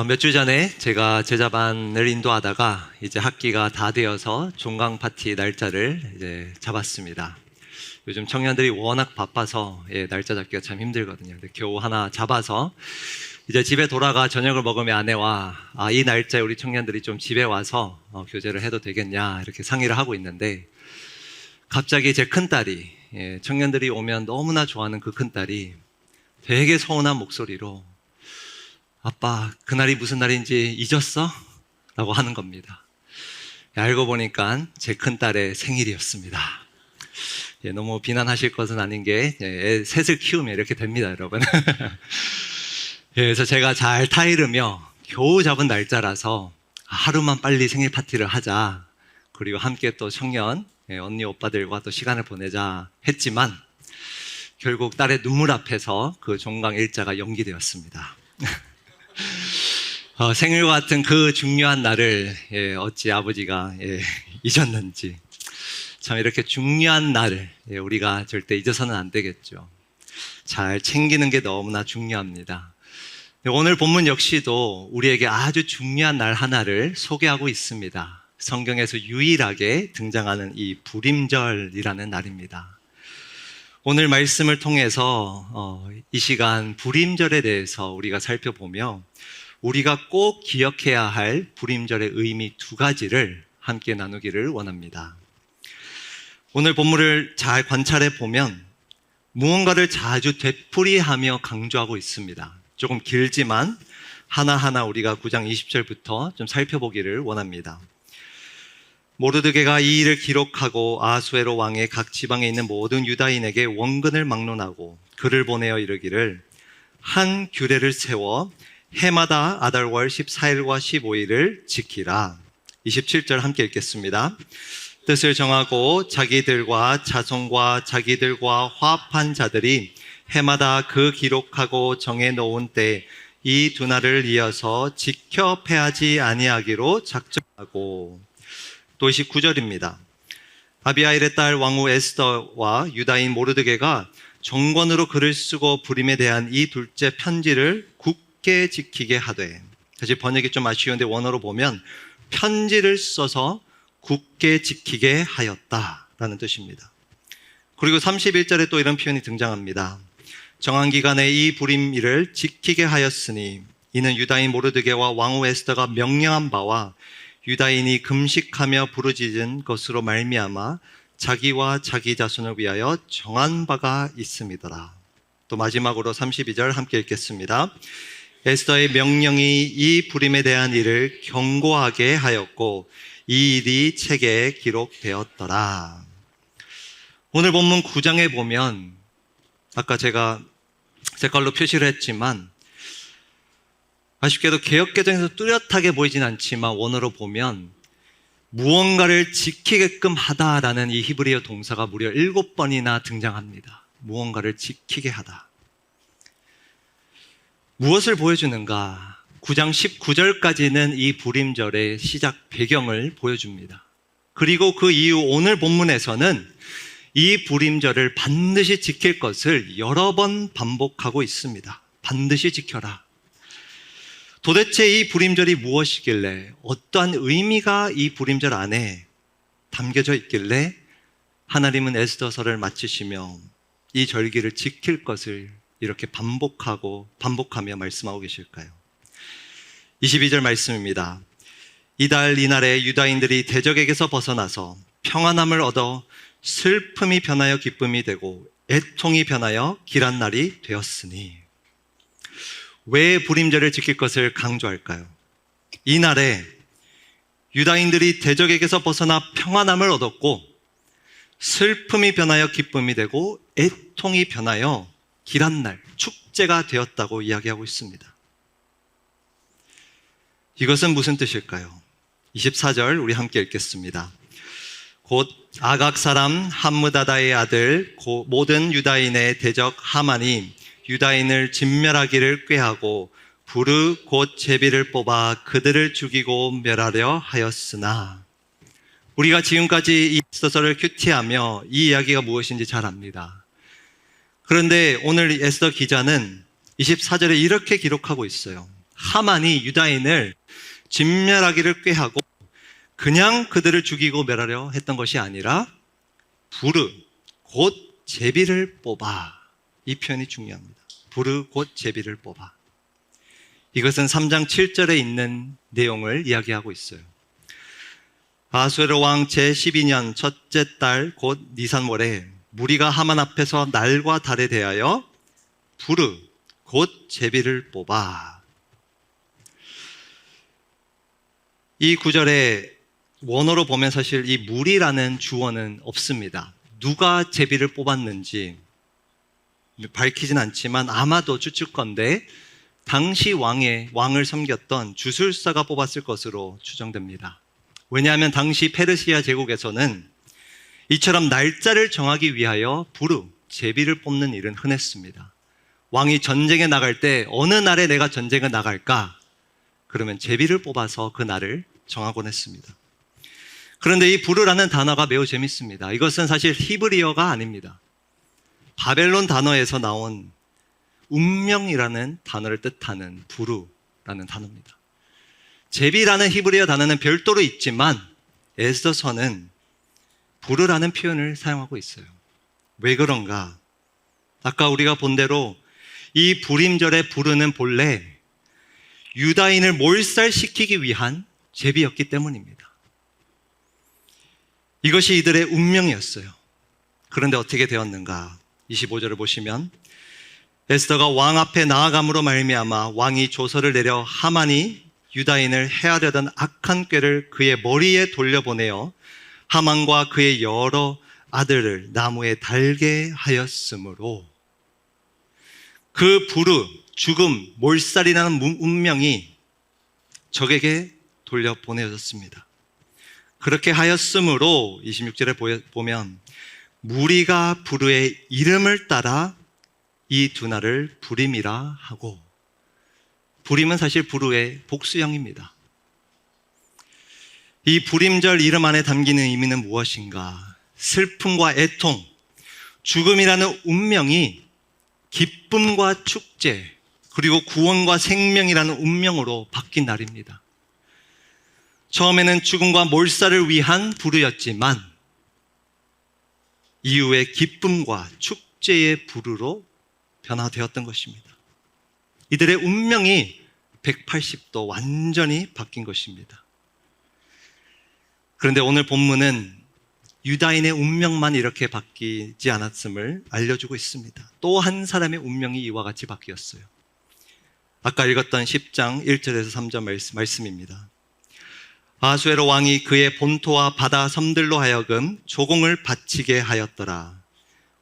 몇 주 전에 제가 제자반을 인도하다가 이제 학기가 다 되어서 종강 파티 날짜를 이제 잡았습니다. 요즘 청년들이 워낙 바빠서 날짜 잡기가 참 힘들거든요. 근데 겨우 하나 잡아서 이제 집에 돌아가 저녁을 먹으며 아내와 이 날짜에 우리 청년들이 좀 집에 와서 교제를 해도 되겠냐 이렇게 상의를 하고 있는데, 갑자기 제 큰딸이, 청년들이 오면 너무나 좋아하는 그 큰딸이 되게 서운한 목소리로 아빠, 그날이 무슨 날인지 잊었어? 라고 하는 겁니다. 알고 보니까 제 큰딸의 생일이었습니다. 너무 비난하실 것은 아닌 게 애 셋을 키우면 이렇게 됩니다, 여러분. 그래서 제가 잘 타이르며 겨우 잡은 날짜라서 하루만 빨리 생일 파티를 하자, 그리고 함께 또 청년 언니 오빠들과 또 시간을 보내자 했지만 결국 딸의 눈물 앞에서 그 종강 일자가 연기되었습니다. 생일과 같은 그 중요한 날을 어찌 아버지가 잊었는지. 참 이렇게 중요한 날을 우리가 절대 잊어서는 안 되겠죠. 잘 챙기는 게 너무나 중요합니다. 오늘 본문 역시도 우리에게 아주 중요한 날 하나를 소개하고 있습니다. 성경에서 유일하게 등장하는 이 불임절이라는 날입니다. 오늘 말씀을 통해서 이 시간 불임절에 대해서 우리가 살펴보며 우리가 꼭 기억해야 할 불임절의 의미 두 가지를 함께 나누기를 원합니다. 오늘 본문을 잘 관찰해 보면 무언가를 자주 되풀이하며 강조하고 있습니다. 조금 길지만 하나하나 우리가 9장 20절부터 좀 살펴보기를 원합니다. 모르드게가 이 일을 기록하고 아수에로 왕의 각 지방에 있는 모든 유다인에게 원근을 막론하고 글을 보내어 이르기를, 한 규례를 세워 해마다 아달월 14일과 15일을 지키라. 27절 함께 읽겠습니다. 뜻을 정하고 자기들과 자손과 자기들과 화합한 자들이 해마다 그 기록하고 정해놓은 때 이 두 날을 이어서 지켜 패하지 아니하기로 작정하고. 또 29절입니다. 아비하일의 딸 왕후 에스더와 유다인 모르드게가 정권으로 글을 쓰고 불임에 대한 이 둘째 편지를 굳게 지키게 하되, 사실 번역이 좀 아쉬운데 원어로 보면 편지를 써서 굳게 지키게 하였다라는 뜻입니다. 그리고 31절에 또 이런 표현이 등장합니다. 정한 기간에 이 불임일을 지키게 하였으니 이는 유다인 모르드게와 왕후 에스더가 명령한 바와 유다인이 금식하며 부르짖은 것으로 말미암아 자기와 자기 자손을 위하여 정한 바가 있음이더라. 또 마지막으로 32절 함께 읽겠습니다. 에스더의 명령이 이 불임에 대한 일을 경고하게 하였고 이 일이 책에 기록되었더라. 오늘 본문 9장에 보면 아까 제가 색깔로 표시를 했지만 아쉽게도 개역개정에서 뚜렷하게 보이진 않지만 원어로 보면 무언가를 지키게끔 하다라는 이 히브리어 동사가 무려 7번이나 등장합니다. 무언가를 지키게 하다. 무엇을 보여주는가? 9장 19절까지는 이 불임절의 시작 배경을 보여줍니다. 그리고 그 이후 오늘 본문에서는 이 불임절을 반드시 지킬 것을 여러 번 반복하고 있습니다. 반드시 지켜라. 도대체 이 불임절이 무엇이길래, 어떠한 의미가 이 불임절 안에 담겨져 있길래 하나님은 에스더서를 마치시며 이 절기를 지킬 것을 이렇게 반복하며 말씀하고 계실까요? 22절 말씀입니다. 이달 이날에 유다인들이 대적에게서 벗어나서 평안함을 얻어 슬픔이 변하여 기쁨이 되고 애통이 변하여 길한 날이 되었으니. 왜 불임절을 지킬 것을 강조할까요? 이날에 유다인들이 대적에게서 벗어나 평안함을 얻었고 슬픔이 변하여 기쁨이 되고 애통이 변하여 길한 날, 축제가 되었다고 이야기하고 있습니다. 이것은 무슨 뜻일까요? 24절 우리 함께 읽겠습니다. 곧 아각 사람 함므다다의 아들 모든 유다인의 대적 하만이 유다인을 진멸하기를 꾀하고 부르 곧 제비를 뽑아 그들을 죽이고 멸하려 하였으나. 우리가 지금까지 이 에스더서를 큐티하며 이 이야기가 무엇인지 잘 압니다. 그런데 오늘 에스더 기자는 24절에 이렇게 기록하고 있어요. 하만이 유다인을 진멸하기를 꾀하고 그냥 그들을 죽이고 멸하려 했던 것이 아니라 부르 곧 제비를 뽑아. 이 표현이 중요합니다. 부르 곧 제비를 뽑아. 이것은 3장 7절에 있는 내용을 이야기하고 있어요. 아수에로 왕 제12년 첫째 달 곧 니산월에 무리가 하만 앞에서 날과 달에 대하여 부르 곧 제비를 뽑아. 이 구절에 원어로 보면 사실 이 무리라는 주어는 없습니다. 누가 제비를 뽑았는지 밝히진 않지만 아마도 추측건데 당시 왕을 섬겼던 주술사가 뽑았을 것으로 추정됩니다. 왜냐하면 당시 페르시아 제국에서는 이처럼 날짜를 정하기 위하여 부르, 제비를 뽑는 일은 흔했습니다. 왕이 전쟁에 나갈 때 어느 날에 내가 전쟁에 나갈까? 그러면 제비를 뽑아서 그 날을 정하곤 했습니다. 그런데 이 부르라는 단어가 매우 재밌습니다. 이것은 사실 히브리어가 아닙니다. 바벨론 단어에서 나온 운명이라는 단어를 뜻하는 부르라는 단어입니다. 제비라는 히브리어 단어는 별도로 있지만 에스더서는 부르라는 표현을 사용하고 있어요. 왜 그런가? 아까 우리가 본 대로 이 불임절의 부르는 본래 유다인을 몰살시키기 위한 제비였기 때문입니다. 이것이 이들의 운명이었어요. 그런데 어떻게 되었는가? 25절을 보시면 에스더가 왕 앞에 나아감으로 말미암아 왕이 조서를 내려 하만이 유다인을 해하려던 악한 꾀를 그의 머리에 돌려보내어 하만과 그의 여러 아들을 나무에 달게 하였으므로 그 부르, 죽음, 몰살이라는 운명이 적에게 돌려보내졌습니다. 그렇게 하였으므로 26절에 보면 무리가 부르의 이름을 따라 이 두 날을 부림이라 하고, 부림은 사실 부르의 복수형입니다. 이 부림절 이름 안에 담기는 의미는 무엇인가? 슬픔과 애통, 죽음이라는 운명이 기쁨과 축제, 그리고 구원과 생명이라는 운명으로 바뀐 날입니다. 처음에는 죽음과 몰살을 위한 부르였지만 이후에 기쁨과 축제의 부르로 변화되었던 것입니다. 이들의 운명이 180도 완전히 바뀐 것입니다. 그런데 오늘 본문은 유다인의 운명만 이렇게 바뀌지 않았음을 알려주고 있습니다. 또 한 사람의 운명이 이와 같이 바뀌었어요. 아까 읽었던 10장 1절에서 3절 말씀입니다. 아수에로 왕이 그의 본토와 바다 섬들로 하여금 조공을 바치게 하였더라.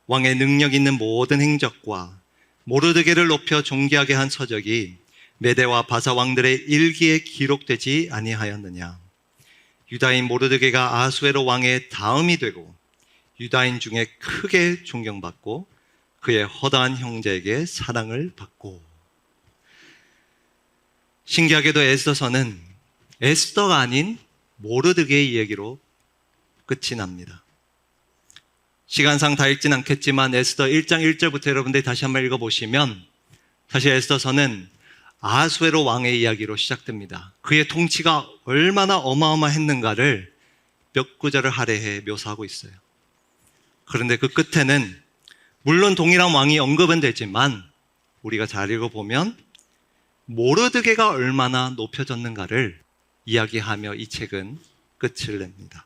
왕의 능력 있는 모든 행적과 모르드게를 높여 존귀하게 한 서적이 메대와 바사 왕들의 일기에 기록되지 아니하였느냐. 유다인 모르드게가 아수에로 왕의 다음이 되고 유다인 중에 크게 존경받고 그의 허다한 형제에게 사랑을 받고. 신기하게도 에스더서는 에스더가 아닌 모르드게의 이야기로 끝이 납니다. 시간상 다 읽진 않겠지만 에스더 1장 1절부터 여러분들이 다시 한번 읽어보시면 다시 에스더서는 아수에로 왕의 이야기로 시작됩니다. 그의 통치가 얼마나 어마어마했는가를 몇 구절을 할애해 묘사하고 있어요. 그런데 그 끝에는 물론 동일한 왕이 언급은 되지만 우리가 잘 읽어보면 모르드게가 얼마나 높여졌는가를 이야기하며 이 책은 끝을 냅니다.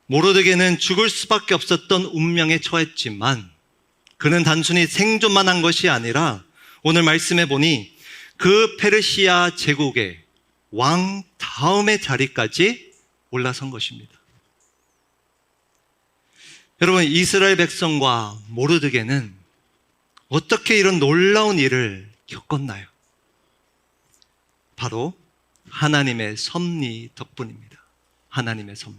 모르드게는 죽을 수밖에 없었던 운명에 처했지만 그는 단순히 생존만 한 것이 아니라 오늘 말씀해 보니 그 페르시아 제국의 왕 다음의 자리까지 올라선 것입니다. 여러분, 이스라엘 백성과 모르드게는 어떻게 이런 놀라운 일을 겪었나요? 바로 하나님의 섭리 덕분입니다. 하나님의 섭리.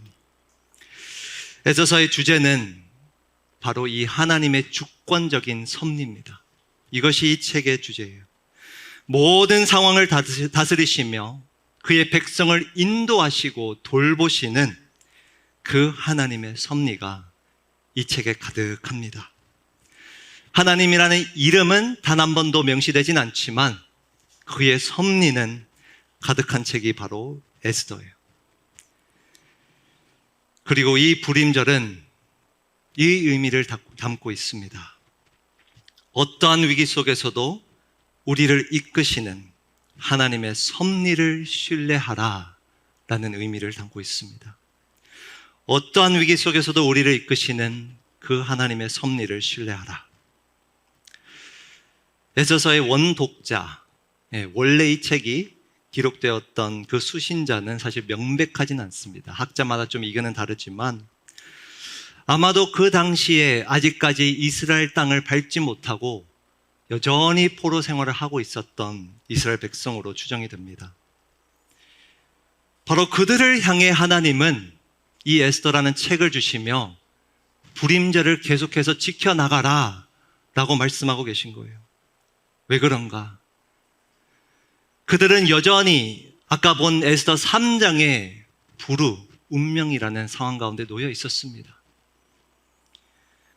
에스더서의 주제는 바로 이 하나님의 주권적인 섭리입니다. 이것이 이 책의 주제예요. 모든 상황을 다스리시며 그의 백성을 인도하시고 돌보시는 그 하나님의 섭리가 이 책에 가득합니다. 하나님이라는 이름은 단 한 번도 명시되진 않지만 그의 섭리는 가득한 책이 바로 에스더예요. 그리고 이 불임절은 이 의미를 담고 있습니다. 어떠한 위기 속에서도 우리를 이끄시는 하나님의 섭리를 신뢰하라 라는 의미를 담고 있습니다. 어떠한 위기 속에서도 우리를 이끄시는 그 하나님의 섭리를 신뢰하라. 에스더서의 원독자, 원래 이 책이 기록되었던 그 수신자는 사실 명백하진 않습니다. 학자마다 좀 의견은 다르지만 아마도 그 당시에 아직까지 이스라엘 땅을 밟지 못하고 여전히 포로 생활을 하고 있었던 이스라엘 백성으로 추정이 됩니다. 바로 그들을 향해 하나님은 이 에스더라는 책을 주시며 불임절을 계속해서 지켜나가라 라고 말씀하고 계신 거예요. 왜 그런가? 그들은 여전히 아까 본 에스더 3장의 불우, 운명이라는 상황 가운데 놓여 있었습니다.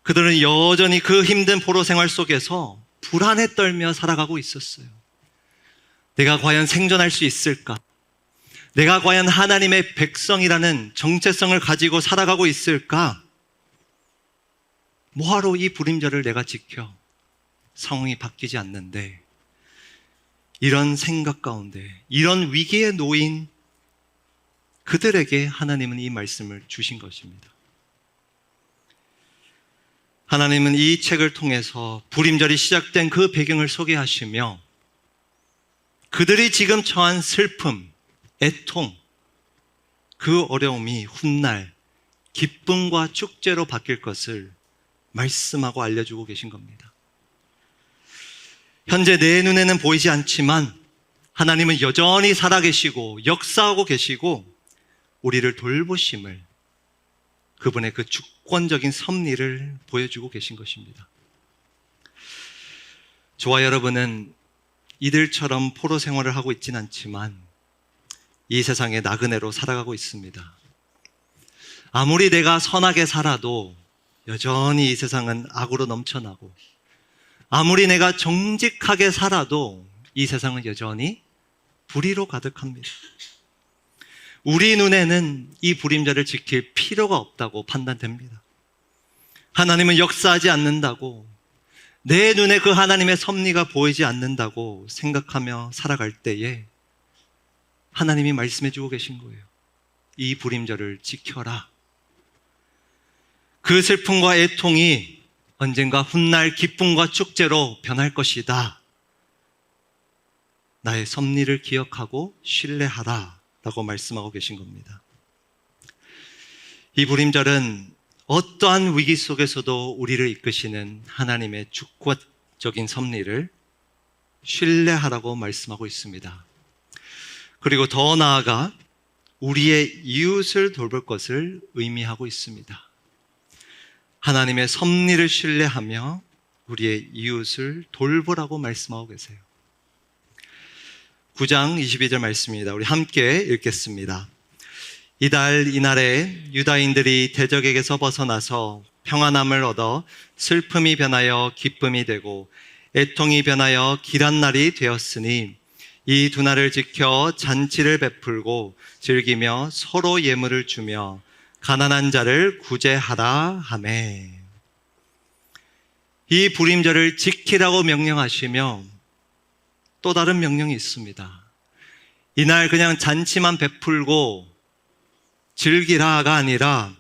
그들은 여전히 그 힘든 포로 생활 속에서 불안에 떨며 살아가고 있었어요. 내가 과연 생존할 수 있을까? 내가 과연 하나님의 백성이라는 정체성을 가지고 살아가고 있을까? 뭐하러 이 불임절을 내가 지켜? 상황이 바뀌지 않는데 이런 생각 가운데 이런 위기에 놓인 그들에게 하나님은 이 말씀을 주신 것입니다. 하나님은 이 책을 통해서 불임절이 시작된 그 배경을 소개하시며 그들이 지금 처한 슬픔, 애통, 그 어려움이 훗날 기쁨과 축제로 바뀔 것을 말씀하고 알려주고 계신 겁니다. 현재 내 눈에는 보이지 않지만 하나님은 여전히 살아계시고 역사하고 계시고 우리를 돌보심을, 그분의 그 주권적인 섭리를 보여주고 계신 것입니다. 저와 여러분은 이들처럼 포로 생활을 하고 있지는 않지만 이 세상에 나그네로 살아가고 있습니다. 아무리 내가 선하게 살아도 여전히 이 세상은 악으로 넘쳐나고 아무리 내가 정직하게 살아도 이 세상은 여전히 불의로 가득합니다. 우리 눈에는 이 불임절을 지킬 필요가 없다고 판단됩니다. 하나님은 역사하지 않는다고, 내 눈에 그 하나님의 섭리가 보이지 않는다고 생각하며 살아갈 때에 하나님이 말씀해 주고 계신 거예요. 이 불임절을 지켜라. 그 슬픔과 애통이 언젠가 훗날 기쁨과 축제로 변할 것이다. 나의 섭리를 기억하고 신뢰하라 라고 말씀하고 계신 겁니다. 이 불임절은 어떠한 위기 속에서도 우리를 이끄시는 하나님의 주권적인 섭리를 신뢰하라고 말씀하고 있습니다. 그리고 더 나아가 우리의 이웃을 돌볼 것을 의미하고 있습니다. 하나님의 섭리를 신뢰하며 우리의 이웃을 돌보라고 말씀하고 계세요. 9장 22절 말씀입니다. 우리 함께 읽겠습니다. 이달 이날에 유다인들이 대적에게서 벗어나서 평안함을 얻어 슬픔이 변하여 기쁨이 되고 애통이 변하여 길한 날이 되었으니 이 두 날을 지켜 잔치를 베풀고 즐기며 서로 예물을 주며 가난한 자를 구제하라 하매. 이 불임절을 지키라고 명령하시며 또 다른 명령이 있습니다. 이날 그냥 잔치만 베풀고 즐기라가 아니라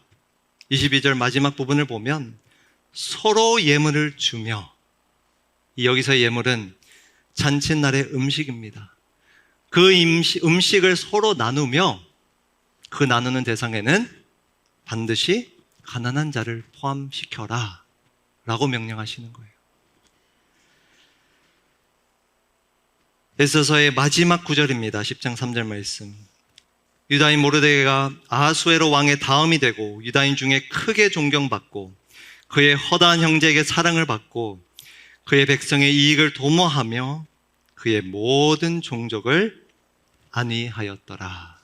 22절 마지막 부분을 보면 서로 예물을 주며, 여기서 예물은 잔칫날의 음식입니다. 그 음식을 서로 나누며 그 나누는 대상에는 반드시 가난한 자를 포함시켜라 라고 명령하시는 거예요. 에스더서의 마지막 구절입니다. 10장 3절 말씀. 유다인 모르드게가 아하수에로 왕의 다음이 되고 유다인 중에 크게 존경받고 그의 허다한 형제에게 사랑을 받고 그의 백성의 이익을 도모하며 그의 모든 종족을 안위하였더라.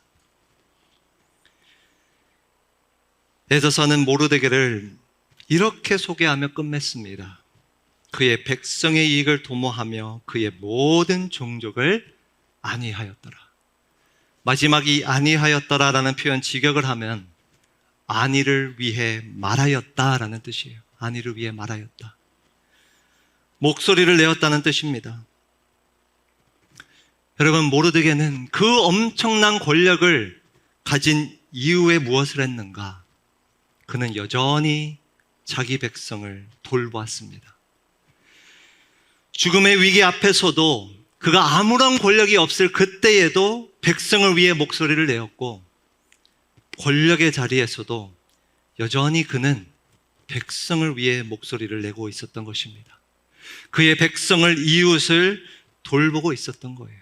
에스더서는 모르드게를 이렇게 소개하며 끝맺습니다. 그의 백성의 이익을 도모하며 그의 모든 종족을 아니하였더라. 마지막이 아니하였더라라는 표현 직역을 하면 안위를 위해 말하였다라는 뜻이에요. 안위를 위해 말하였다. 목소리를 내었다는 뜻입니다. 여러분, 모르드게는 그 엄청난 권력을 가진 이후에 무엇을 했는가? 그는 여전히 자기 백성을 돌보았습니다. 죽음의 위기 앞에서도 그가 아무런 권력이 없을 그때에도 백성을 위해 목소리를 내었고, 권력의 자리에서도 여전히 그는 백성을 위해 목소리를 내고 있었던 것입니다. 그의 백성을, 이웃을 돌보고 있었던 거예요.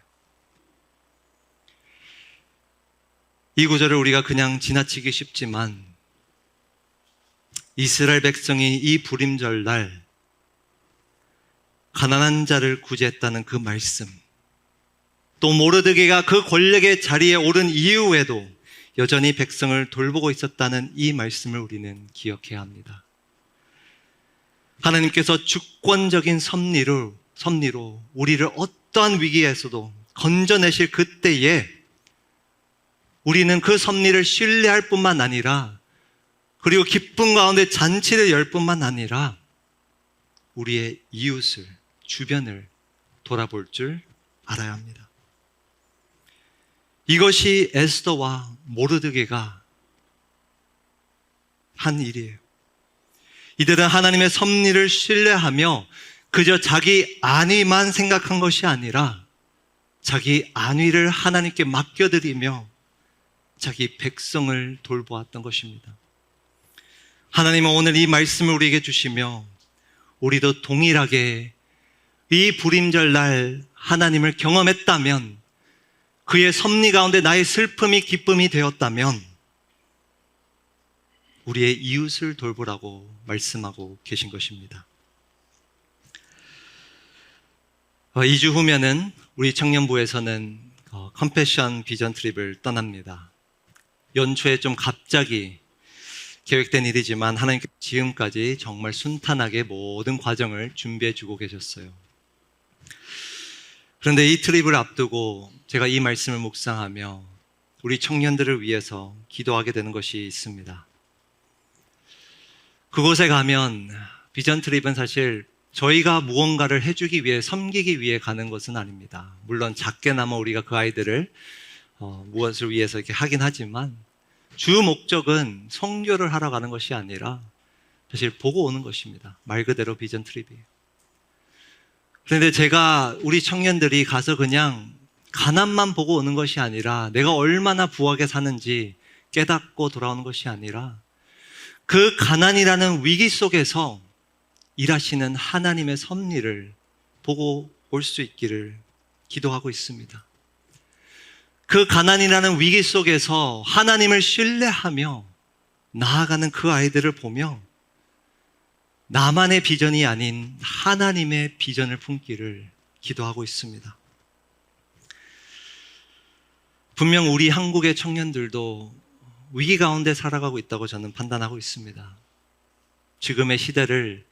이 구절을 우리가 그냥 지나치기 쉽지만 이스라엘 백성이 이 불임절날 가난한 자를 구제했다는 그 말씀, 또 모르드게가 그 권력의 자리에 오른 이후에도 여전히 백성을 돌보고 있었다는 이 말씀을 우리는 기억해야 합니다. 하나님께서 주권적인 섭리로 우리를 어떠한 위기에서도 건져내실 그때에 우리는 그 섭리를 신뢰할 뿐만 아니라, 그리고 기쁨 가운데 잔치를 열 뿐만 아니라 우리의 이웃을, 주변을 돌아볼 줄 알아야 합니다. 이것이 에스더와 모르드게가 한 일이에요. 이들은 하나님의 섭리를 신뢰하며 그저 자기 안위만 생각한 것이 아니라 자기 안위를 하나님께 맡겨드리며 자기 백성을 돌보았던 것입니다. 하나님은 오늘 이 말씀을 우리에게 주시며 우리도 동일하게 이 불임절 날 하나님을 경험했다면, 그의 섭리 가운데 나의 슬픔이 기쁨이 되었다면 우리의 이웃을 돌보라고 말씀하고 계신 것입니다. 2주 후면은 우리 청년부에서는 컴패션 비전 트립을 떠납니다. 연초에 좀 갑자기 계획된 일이지만 하나님께서 지금까지 정말 순탄하게 모든 과정을 준비해 주고 계셨어요. 그런데 이 트립을 앞두고 제가 이 말씀을 묵상하며 우리 청년들을 위해서 기도하게 되는 것이 있습니다. 그곳에 가면 비전 트립은 사실 저희가 무언가를 해주기 위해, 섬기기 위해 가는 것은 아닙니다. 물론 작게나마 우리가 그 아이들을 무엇을 위해서 이렇게 하긴 하지만 주 목적은 선교를 하러 가는 것이 아니라 사실 보고 오는 것입니다. 말 그대로 비전 트립이에요. 그런데 제가 우리 청년들이 가서 그냥 가난만 보고 오는 것이 아니라 내가 얼마나 부하게 사는지 깨닫고 돌아오는 것이 아니라 그 가난이라는 위기 속에서 일하시는 하나님의 섭리를 보고 올 수 있기를 기도하고 있습니다. 그 가난이라는 위기 속에서 하나님을 신뢰하며 나아가는 그 아이들을 보며 나만의 비전이 아닌 하나님의 비전을 품기를 기도하고 있습니다. 분명 우리 한국의 청년들도 위기 가운데 살아가고 있다고 저는 판단하고 있습니다. 지금의 시대를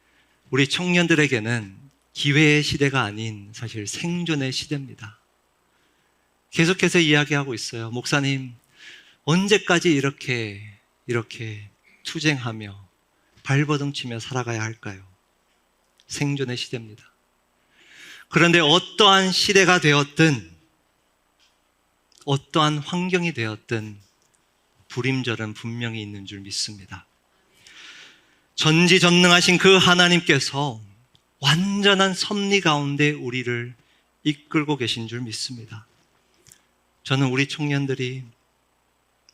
우리 청년들에게는 기회의 시대가 아닌 사실 생존의 시대입니다. 계속해서 이야기하고 있어요. 목사님, 언제까지 이렇게 투쟁하며 발버둥 치며 살아가야 할까요? 생존의 시대입니다. 그런데 어떠한 시대가 되었든 어떠한 환경이 되었든 불임절은 분명히 있는 줄 믿습니다. 전지전능하신 그 하나님께서 완전한 섭리 가운데 우리를 이끌고 계신 줄 믿습니다. 저는 우리 청년들이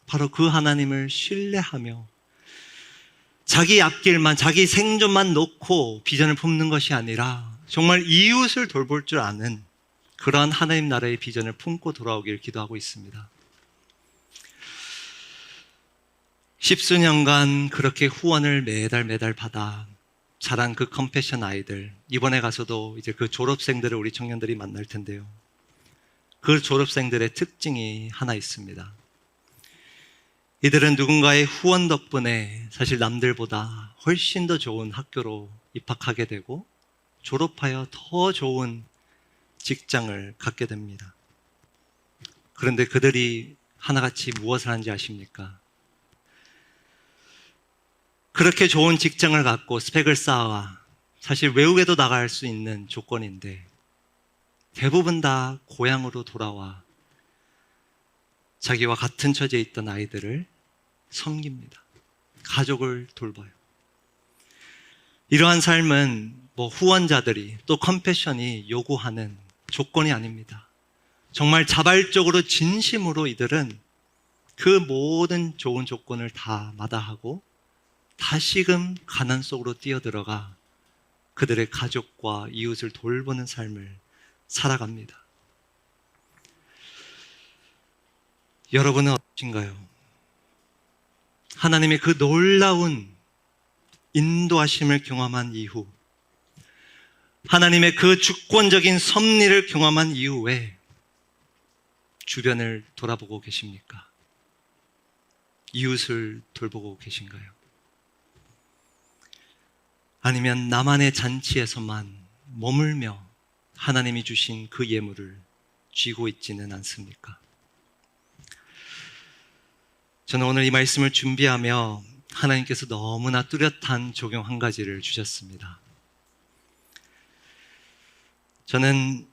바로 그 하나님을 신뢰하며 자기 앞길만, 자기 생존만 놓고 비전을 품는 것이 아니라 정말 이웃을 돌볼 줄 아는 그러한 하나님 나라의 비전을 품고 돌아오길 기도하고 있습니다. 십수년간 그렇게 후원을 매달 받아 자란 그 컴패션 아이들, 이번에 가서도 이제 그 졸업생들을 우리 청년들이 만날 텐데요. 그 졸업생들의 특징이 하나 있습니다. 이들은 누군가의 후원 덕분에 사실 남들보다 훨씬 더 좋은 학교로 입학하게 되고 졸업하여 더 좋은 직장을 갖게 됩니다. 그런데 그들이 하나같이 무엇을 하는지 아십니까? 그렇게 좋은 직장을 갖고 스펙을 쌓아 사실 외국에도 나갈 수 있는 조건인데 대부분 다 고향으로 돌아와 자기와 같은 처지에 있던 아이들을 섬깁니다. 가족을 돌봐요. 이러한 삶은 후원자들이 또 컴패션이 요구하는 조건이 아닙니다. 정말 자발적으로 진심으로 이들은 그 모든 좋은 조건을 다 마다하고 다시금 가난 속으로 뛰어들어가 그들의 가족과 이웃을 돌보는 삶을 살아갑니다. 여러분은 어떠신가요? 하나님의 그 놀라운 인도하심을 경험한 이후, 하나님의 그 주권적인 섭리를 경험한 이후에 주변을 돌아보고 계십니까? 이웃을 돌보고 계신가요? 아니면 나만의 잔치에서만 머물며 하나님이 주신 그 예물을 쥐고 있지는 않습니까? 저는 오늘 이 말씀을 준비하며 하나님께서 너무나 뚜렷한 조경 한 가지를 주셨습니다. 저는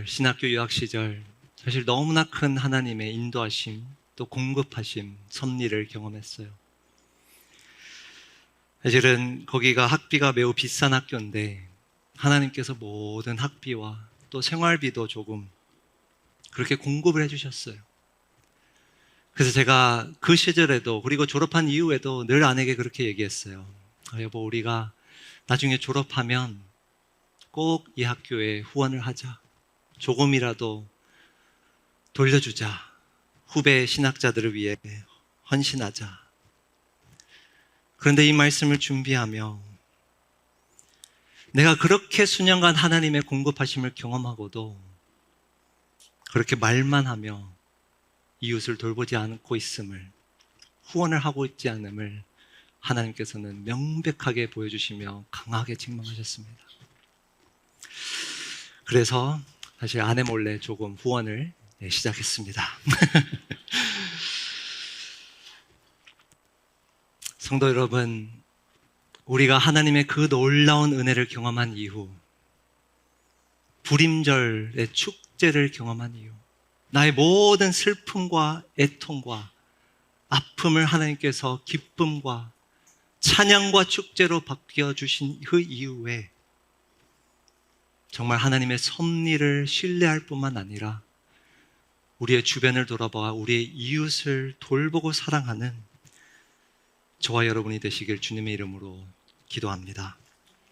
신학교 유학 시절 사실 너무나 큰 하나님의 인도하심, 또 공급하심, 섭리를 경험했어요. 사실은 거기가 학비가 매우 비싼 학교인데 하나님께서 모든 학비와 또 생활비도 조금 그렇게 공급을 해주셨어요. 그래서 제가 그 시절에도 그리고 졸업한 이후에도 늘 아내에게 그렇게 얘기했어요. 여보, 우리가 나중에 졸업하면 꼭 이 학교에 후원을 하자. 조금이라도 돌려주자. 후배 신학자들을 위해 헌신하자. 그런데 이 말씀을 준비하며 내가 그렇게 수년간 하나님의 공급하심을 경험하고도 그렇게 말만 하며 이웃을 돌보지 않고 있음을, 후원을 하고 있지 않음을 하나님께서는 명백하게 보여주시며 강하게 책망하셨습니다. 그래서 사실 아내 몰래 조금 후원을 시작했습니다. 성도 여러분, 우리가 하나님의 그 놀라운 은혜를 경험한 이후, 불임절의 축제를 경험한 이후, 나의 모든 슬픔과 애통과 아픔을 하나님께서 기쁨과 찬양과 축제로 바뀌어주신 그 이후에 정말 하나님의 섭리를 신뢰할 뿐만 아니라 우리의 주변을 돌아봐 우리의 이웃을 돌보고 사랑하는 저와 여러분이 되시길 주님의 이름으로 기도합니다.